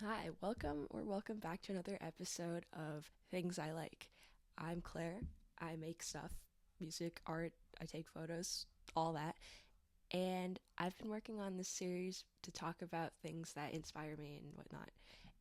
Hi, welcome back to another episode of Things I Like. I'm Claire. I make stuff, music, art, I take photos, all that. And I've been working on this series to talk about things that inspire me and whatnot.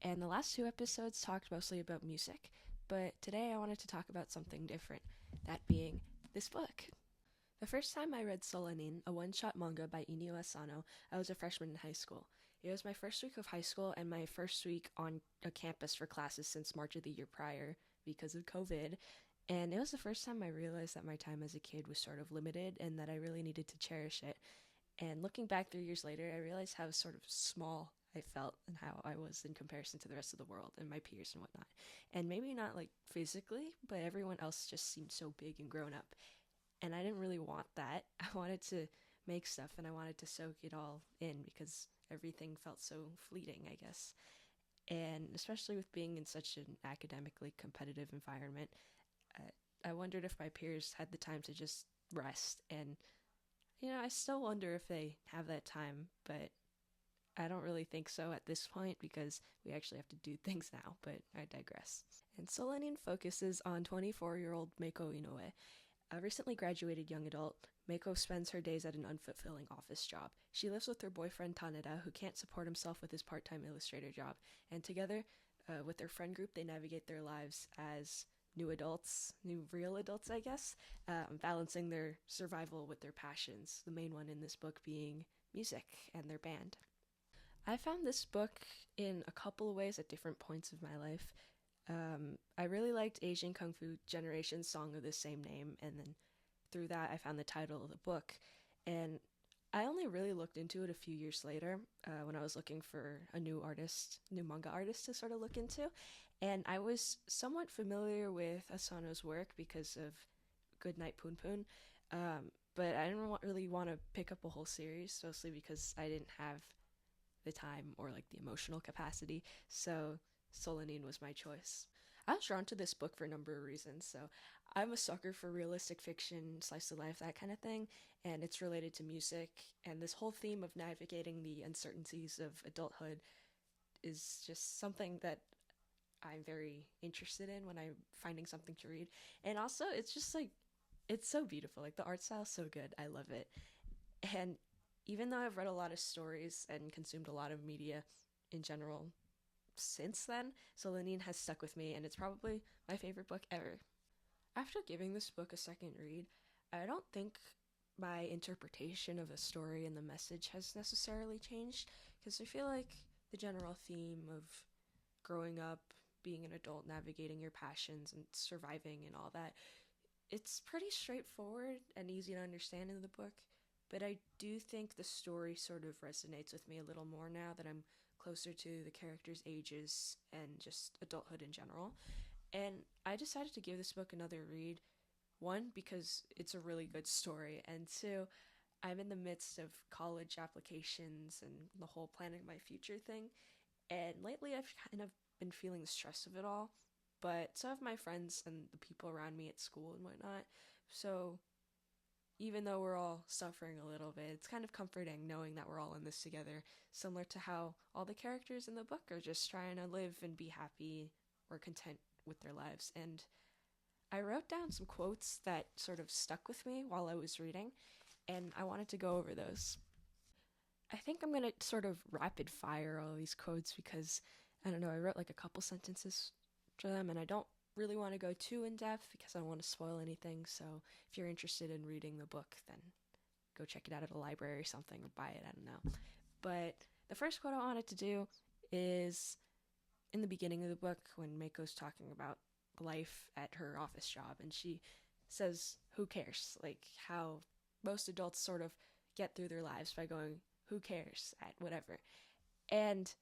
And the last two episodes talked mostly about music, but today I wanted to talk about something different, that being this book. The first time I read Solanin, a one-shot manga by Inio Asano, I was a freshman in high school. It was my first week of high school and my first week on a campus for classes since March of the year prior because of COVID. And it was the first time I realized that my time as a kid was sort of limited and that I really needed to cherish it. And looking back 3 years later, I realized how sort of small I felt and how I was in comparison to the rest of the world and my peers and whatnot. And maybe not like physically, but everyone else just seemed so big and grown up, and I didn't really want that. I wanted to make stuff and I wanted to soak it all in because everything felt so fleeting, I guess. And especially with being in such an academically competitive environment, I wondered if my peers had the time to just rest. And, I still wonder if they have that time, but I don't really think so at this point because we actually have to do things now, but I digress. And Solenian focuses on 24-year-old Meiko Inoue, a recently graduated young adult. Meiko spends her days at an unfulfilling office job. She lives with her boyfriend Taneda, who can't support himself with his part time illustrator job, and together, with their friend group, they navigate their lives as new adults, new real adults, I guess, balancing their survival with their passions, the main one in this book being music and their band. I found this book in a couple of ways at different points of my life. I really liked Asian Kung Fu Generation's song of the same name, and then through that, I found the title of the book. And I only really looked into it a few years later when I was looking for a new manga artist to sort of look into. And I was somewhat familiar with Asano's work because of Goodnight Poon Poon, but I didn't really want to pick up a whole series, mostly because I didn't have the time or like the emotional capacity. So Solanin was my choice. I was drawn to this book for a number of reasons. So I'm a sucker for realistic fiction, slice of life, that kind of thing, and it's related to music. And this whole theme of navigating the uncertainties of adulthood is just something that I'm very interested in when I'm finding something to read. And also, it's just like, it's so beautiful. Like, the art style is so good. I love it. And even though I've read a lot of stories and consumed a lot of media in general since then, Solanin has stuck with me, and it's probably my favorite book ever. After giving this book a second read, I don't think my interpretation of the story and the message has necessarily changed, because I feel like the general theme of growing up, being an adult, navigating your passions, and surviving and all that, it's pretty straightforward and easy to understand in the book. But I do think the story sort of resonates with me a little more now that I'm closer to the characters' ages and just adulthood in general. And I decided to give this book another read. One, because it's a really good story, and two, I'm in the midst of college applications and the whole planning my future thing. And lately, I've kind of been feeling the stress of it all, but so have my friends and the people around me at school and whatnot. So even though we're all suffering a little bit, it's kind of comforting knowing that we're all in this together, similar to how all the characters in the book are just trying to live and be happy or content with their lives. And I wrote down some quotes that sort of stuck with me while I was reading, and I wanted to go over those. I think I'm gonna sort of rapid fire all these quotes because I don't know, I wrote like a couple sentences for them, and I don't really want to go too in depth because I don't want to spoil anything. So if you're interested in reading the book, then go check it out at a library or something or buy it. I don't know. But the first quote I wanted to do is in the beginning of the book when Mako's talking about life at her office job, and she says, "Who cares?" Like how most adults sort of get through their lives by going, "Who cares?" at whatever. And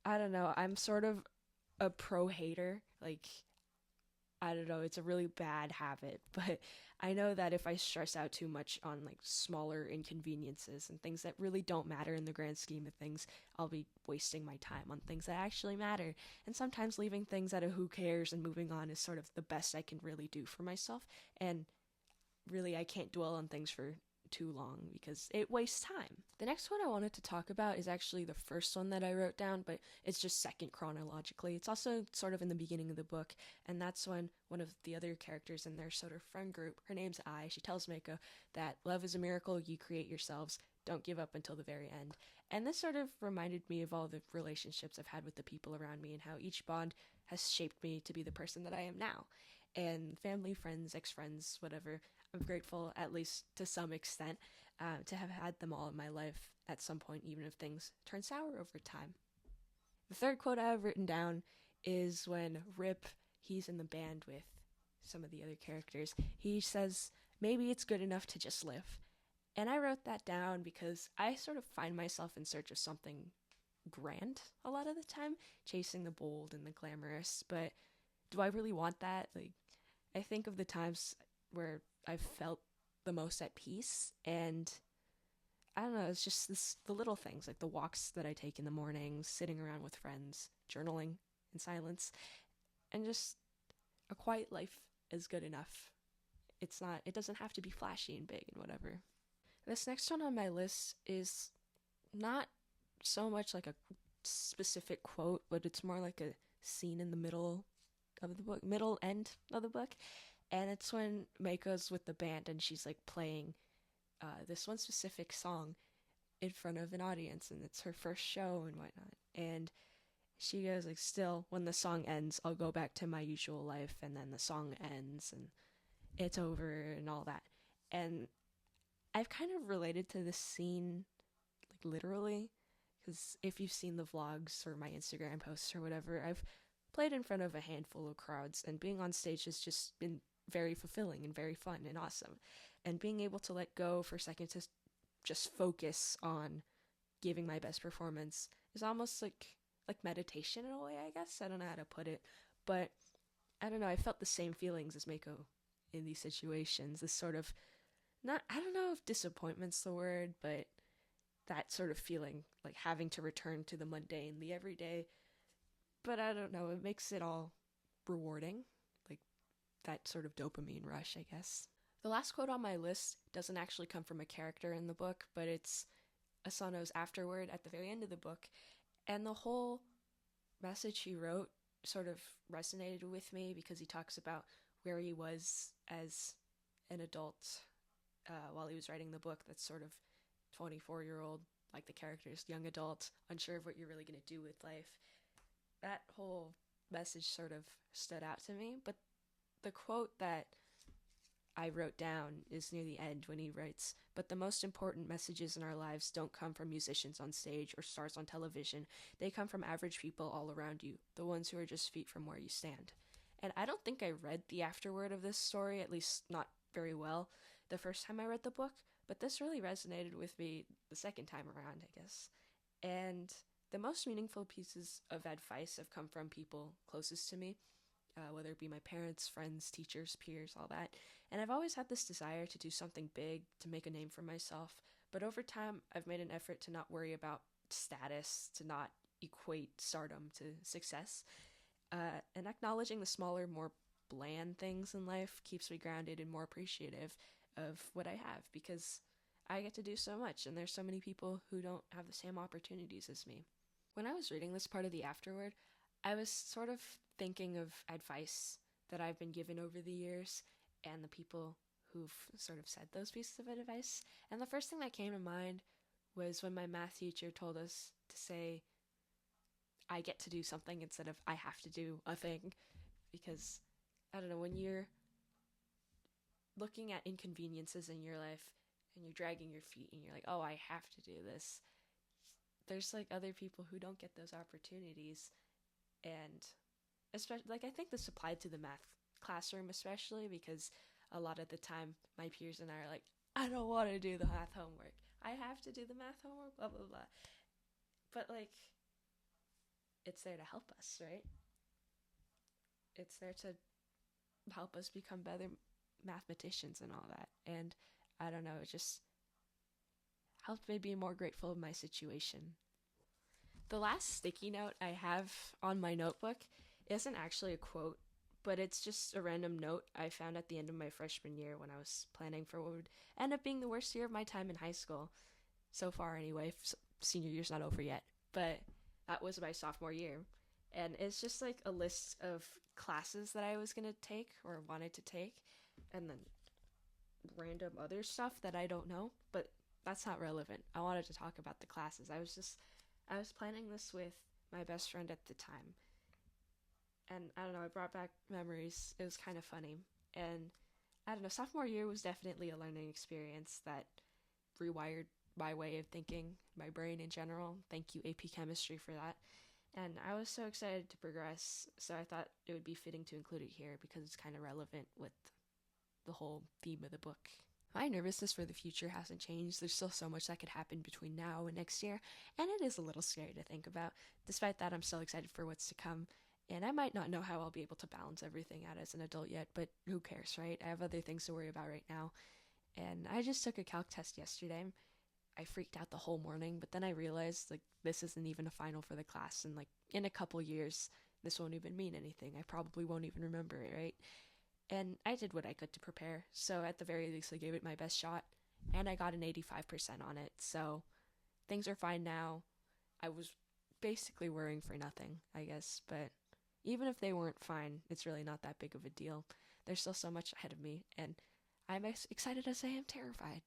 I don't know, I'm sort of a pro hater. Like, I don't know, it's a really bad habit, but I know that if I stress out too much on like smaller inconveniences and things that really don't matter in the grand scheme of things, I'll be wasting my time on things that actually matter. And sometimes leaving things at a who cares and moving on is sort of the best I can really do for myself. And really, I can't dwell on things for too long because it wastes time. The next one I wanted to talk about is actually the first one that I wrote down, but it's just second chronologically. It's also sort of in the beginning of the book, and that's when one of the other characters in their sort of friend group, her name's Ai, she tells Mako that love is a miracle you create yourselves, don't give up until the very end. And this sort of reminded me of all the relationships I've had with the people around me and how each bond has shaped me to be the person that I am now. And family, friends, ex-friends, whatever, I'm grateful, at least to some extent, to have had them all in my life at some point, even if things turn sour over time. The third quote I have written down is when Rip, he's in the band with some of the other characters, he says, maybe it's good enough to just live. And I wrote that down because I sort of find myself in search of something grand a lot of the time, chasing the bold and the glamorous, but do I really want that? Like, I think of the times where I've felt the most at peace, and I don't know, it's just the little things, like the walks that I take in the mornings, sitting around with friends, journaling in silence, and just a quiet life is good enough. It doesn't have to be flashy and big and whatever. This next one on my list is not so much like a specific quote, but it's more like a scene in the middle of the book, middle end of the book. And it's when Mako's with the band and she's like playing this one specific song in front of an audience, and it's her first show and whatnot. And she goes like, still, when the song ends, I'll go back to my usual life. And then the song ends and it's over and all that. And I've kind of related to this scene, like literally, because if you've seen the vlogs or my Instagram posts or whatever, I've played in front of a handful of crowds, and being on stage has just been very fulfilling and very fun and awesome. And being able to let go for a second to just focus on giving my best performance is almost like meditation in a way, I guess. I don't know how to put it, but I don't know, I felt the same feelings as Mako in these situations. This sort of, not, I don't know if disappointment's the word, but that sort of feeling, like having to return to the mundane, the everyday. But I don't know, it makes it all rewarding, like that sort of dopamine rush, I guess. The last quote on my list doesn't actually come from a character in the book, but it's Asano's afterword at the very end of the book. And the whole message he wrote sort of resonated with me because he talks about where he was as an adult while he was writing the book. That's sort of 24-year-old, like the character's young adult, unsure of what you're really going to do with life. That whole message sort of stood out to me. But the quote that I wrote down is near the end when he writes, but the most important messages in our lives don't come from musicians on stage or stars on television. They come from average people all around you, the ones who are just feet from where you stand. And I don't think I read the afterword of this story, at least not very well, the first time I read the book, but this really resonated with me the second time around, I guess. And the most meaningful pieces of advice have come from people closest to me, whether it be my parents, friends, teachers, peers, all that. And I've always had this desire to do something big, to make a name for myself. But over time, I've made an effort to not worry about status, to not equate stardom to success. And acknowledging the smaller, more bland things in life keeps me grounded and more appreciative of what I have, because I get to do so much, and there's so many people who don't have the same opportunities as me. When I was reading this part of the afterword, I was sort of thinking of advice that I've been given over the years and the people who've sort of said those pieces of advice. And the first thing that came to mind was when my math teacher told us to say, I get to do something instead of I have to do a thing. Because, I don't know, when you're looking at inconveniences in your life and you're dragging your feet and you're like, oh, I have to do this, there's like other people who don't get those opportunities. And especially, like, I think this applied to the math classroom especially, because a lot of the time my peers and I are like, I don't want to do the math homework, I have to do the math homework, blah blah blah. But like, it's there to help us, right? It's there to help us become better mathematicians and all that. And I don't know, it just helped me be more grateful of my situation. The last sticky note I have on my notebook isn't actually a quote, but it's just a random note I found at the end of my freshman year when I was planning for what would end up being the worst year of my time in high school. So far, anyway. Senior year's not over yet, but that was my sophomore year. And it's just like a list of classes that I was going to take or wanted to take, and then random other stuff that I don't know, but that's not relevant. I wanted to talk about the classes. I was planning this with my best friend at the time, and I don't know, it brought back memories. It was kind of funny. And I don't know, sophomore year was definitely a learning experience that rewired my way of thinking, my brain in general. Thank you, AP Chemistry, for that. And I was so excited to progress, so I thought it would be fitting to include it here because it's kind of relevant with the whole theme of the book. My nervousness for the future hasn't changed. There's still so much that could happen between now and next year, and it is a little scary to think about. Despite that, I'm still excited for what's to come, and I might not know how I'll be able to balance everything out as an adult yet, but who cares, right? I have other things to worry about right now. And I just took a calc test yesterday. I freaked out the whole morning, but then I realized, like, this isn't even a final for the class, and, like, in a couple years, this won't even mean anything. I probably won't even remember it, right? And I did what I could to prepare, so at the very least I gave it my best shot, and I got an 85% on it, so things are fine now. I was basically worrying for nothing, I guess, but even if they weren't fine, it's really not that big of a deal. There's still so much ahead of me, and I'm as excited as I am terrified.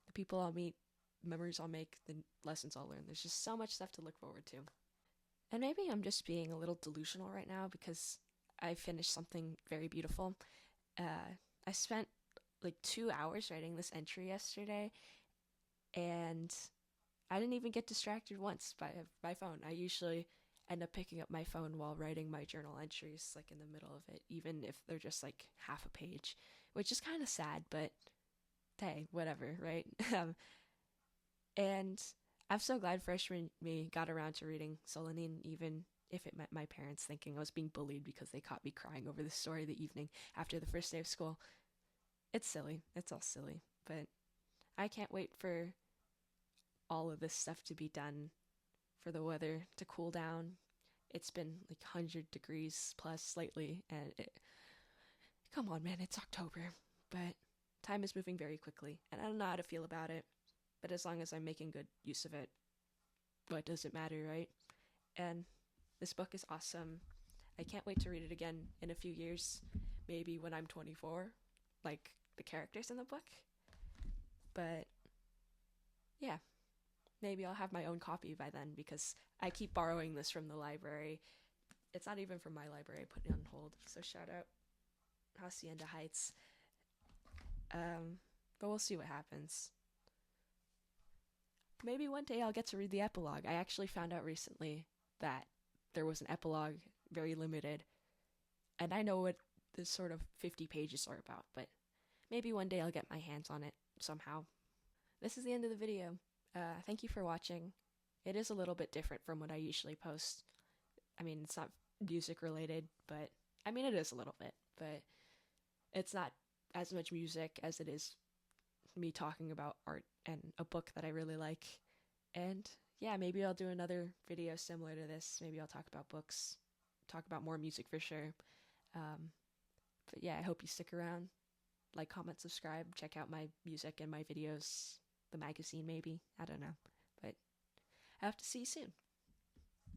The people I'll meet, memories I'll make, the lessons I'll learn. There's just so much stuff to look forward to. And maybe I'm just being a little delusional right now because I finished something very beautiful. I spent like 2 hours writing this entry yesterday, and I didn't even get distracted once by my phone. I usually end up picking up my phone while writing my journal entries, like in the middle of it, even if they're just like half a page, which is kind of sad, but hey, whatever, right? And I'm so glad freshman me got around to reading Solanin, even if it meant my parents thinking I was being bullied because they caught me crying over the story the evening after the first day of school. It's silly. It's all silly. But I can't wait for all of this stuff to be done, for the weather to cool down. It's been like 100 degrees plus lately, and come on, man, it's October. But time is moving very quickly, and I don't know how to feel about it. But as long as I'm making good use of it, what does it matter, right? And this book is awesome. I can't wait to read it again in a few years, maybe when I'm 24, like the characters in the book. But yeah, maybe I'll have my own copy by then because I keep borrowing this from the library. It's not even from my library. I put it on hold. So shout out Hacienda Heights. But we'll see what happens. Maybe one day I'll get to read the epilogue. I actually found out recently that there was an epilogue, very limited, and I know what the sort of 50 pages are about, but maybe one day I'll get my hands on it somehow. This is the end of the video. Thank you for watching. It is a little bit different from what I usually post. I mean, it's not music related, but I mean, it is a little bit, but it's not as much music as it is me talking about art and a book that I really like. And yeah, maybe I'll do another video similar to this. Maybe I'll talk about books, talk about more music for sure. But yeah, I hope you stick around. Like, comment, subscribe, check out my music and my videos, the magazine maybe. I don't know. But I hope to see you soon.